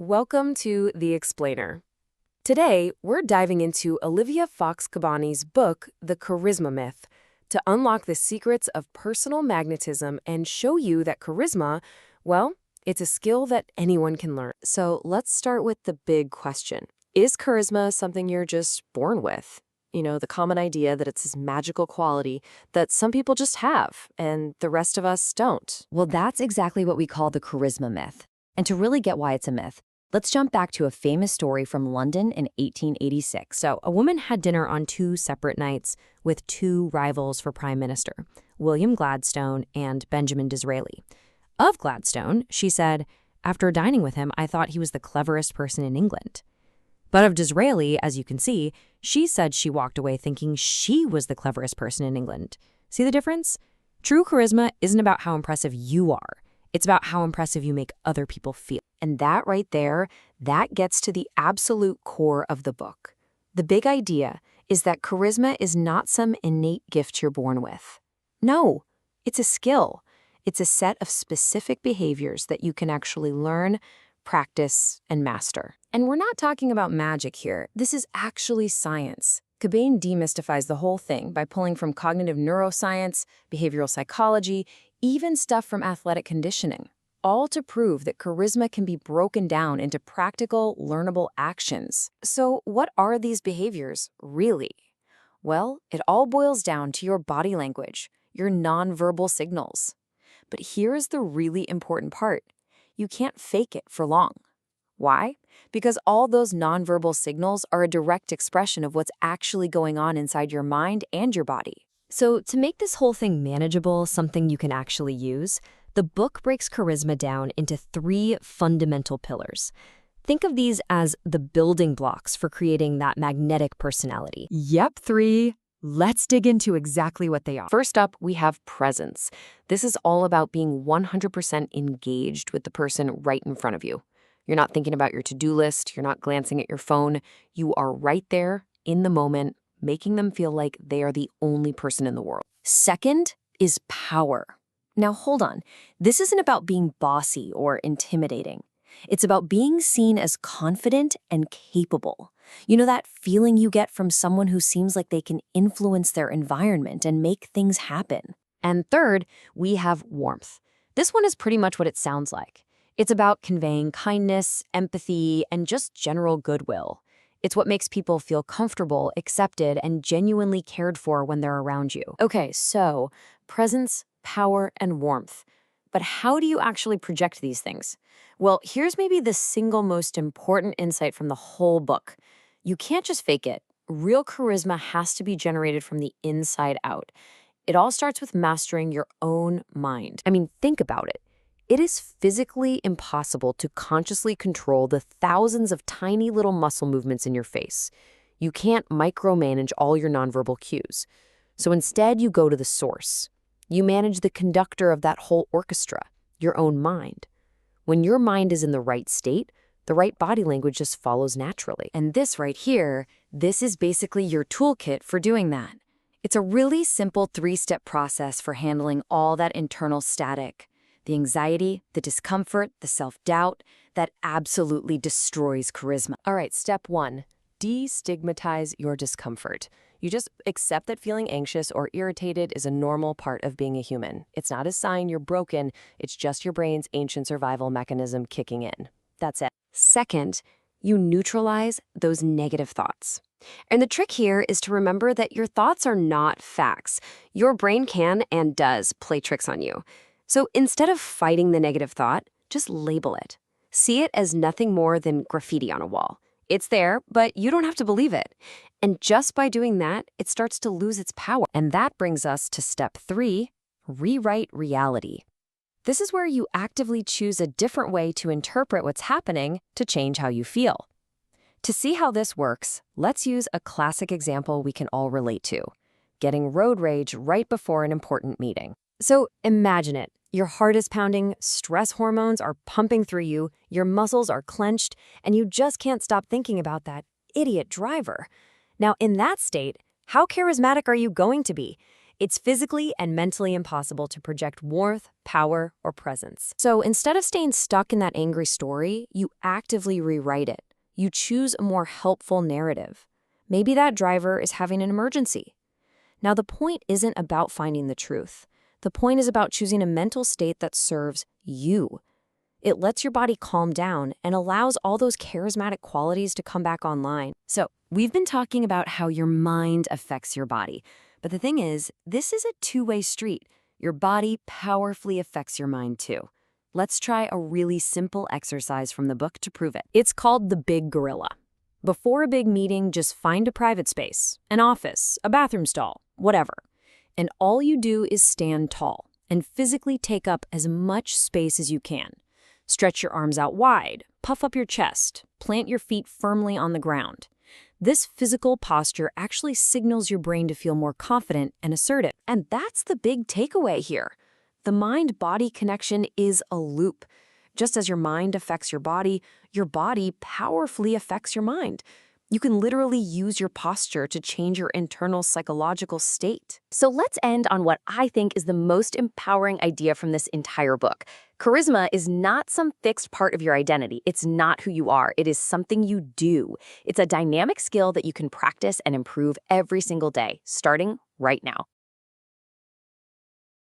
Welcome to The Explainer. Today, we're diving into Olivia Fox-Cabani's book, The Charisma Myth, to unlock the secrets of personal magnetism and show you that charisma, well, it's a skill that anyone can learn. So let's start with the big question. Is charisma something you're just born with? You know, the common idea that it's this magical quality that some people just have and the rest of us don't. Well, that's exactly what we call the charisma myth. And to really get why it's a myth, let's jump back to a famous story from London in 1886. So, a woman had dinner on two separate nights with two rivals for prime minister, William Gladstone and Benjamin Disraeli. Of Gladstone, she said, "After dining with him, I thought he was the cleverest person in England." But of Disraeli, as you can see, she said she walked away thinking she was the cleverest person in England. See the difference? True charisma isn't about how impressive you are. It's about how impressive you make other people feel. And that right there, that gets to the absolute core of the book. The big idea is that charisma is not some innate gift you're born with. No, it's a skill. It's a set of specific behaviors that you can actually learn, practice, and master. And we're not talking about magic here. This is actually science. Cabane demystifies the whole thing by pulling from cognitive neuroscience, behavioral psychology, even stuff from athletic conditioning, all to prove that charisma can be broken down into practical, learnable actions. So what are these behaviors, really? Well, it all boils down to your body language, your nonverbal signals. But here's the really important part. You can't fake it for long. Why? Because all those nonverbal signals are a direct expression of what's actually going on inside your mind and your body. So to make this whole thing manageable, something you can actually use, the book breaks charisma down into three fundamental pillars. Think of these as the building blocks for creating that magnetic personality. Yep, three. Let's dig into exactly what they are. First up, we have presence. This is all about being 100% engaged with the person right in front of you. You're not thinking about your to-do list. You're not glancing at your phone. You are right there in the moment, making them feel like they are the only person in the world. Second is power. Now, hold on. This isn't about being bossy or intimidating. It's about being seen as confident and capable. You know that feeling you get from someone who seems like they can influence their environment and make things happen. And third, we have warmth. This one is pretty much what it sounds like. It's about conveying kindness, empathy, and just general goodwill. It's what makes people feel comfortable, accepted, and genuinely cared for when they're around you. Okay, so presence, power, and warmth. But how do you actually project these things? Well, here's maybe the single most important insight from the whole book. You can't just fake it. Real charisma has to be generated from the inside out. It all starts with mastering your own mind. I mean, think about it. It is physically impossible to consciously control the thousands of tiny little muscle movements in your face. You can't micromanage all your nonverbal cues. So instead, you go to the source. You manage the conductor of that whole orchestra, your own mind. When your mind is in the right state, the right body language just follows naturally. And this right here, this is basically your toolkit for doing that. It's a really simple three-step process for handling all that internal static. The anxiety, the discomfort, the self-doubt, that absolutely destroys charisma. All right, step one, destigmatize your discomfort. You just accept that feeling anxious or irritated is a normal part of being a human. It's not a sign you're broken, it's just your brain's ancient survival mechanism kicking in. That's it. Second, you neutralize those negative thoughts. And the trick here is to remember that your thoughts are not facts. Your brain can and does play tricks on you. So instead of fighting the negative thought, just label it. See it as nothing more than graffiti on a wall. It's there, but you don't have to believe it. And just by doing that, it starts to lose its power. And that brings us to step three, rewrite reality. This is where you actively choose a different way to interpret what's happening to change how you feel. To see how this works, let's use a classic example we can all relate to, getting road rage right before an important meeting. So imagine it. Your heart is pounding, stress hormones are pumping through you, your muscles are clenched, and you just can't stop thinking about that idiot driver. Now, in that state, how charismatic are you going to be? It's physically and mentally impossible to project warmth, power, or presence. So instead of staying stuck in that angry story, you actively rewrite it. You choose a more helpful narrative. Maybe that driver is having an emergency. Now, the point isn't about finding the truth. The point is about choosing a mental state that serves you. It lets your body calm down and allows all those charismatic qualities to come back online. So, we've been talking about how your mind affects your body. But the thing is, this is a two-way street. Your body powerfully affects your mind too. Let's try a really simple exercise from the book to prove it. It's called the Big Gorilla. Before a big meeting, just find a private space, an office, a bathroom stall, whatever. And all you do is stand tall and physically take up as much space as you can. Stretch your arms out wide, puff up your chest, plant your feet firmly on the ground. This physical posture actually signals your brain to feel more confident and assertive. And that's the big takeaway here. The mind-body connection is a loop. Just as your mind affects your body powerfully affects your mind. You can literally use your posture to change your internal psychological state. So let's end on what I think is the most empowering idea from this entire book. Charisma is not some fixed part of your identity. It's not who you are. It is something you do. It's a dynamic skill that you can practice and improve every single day, starting right now.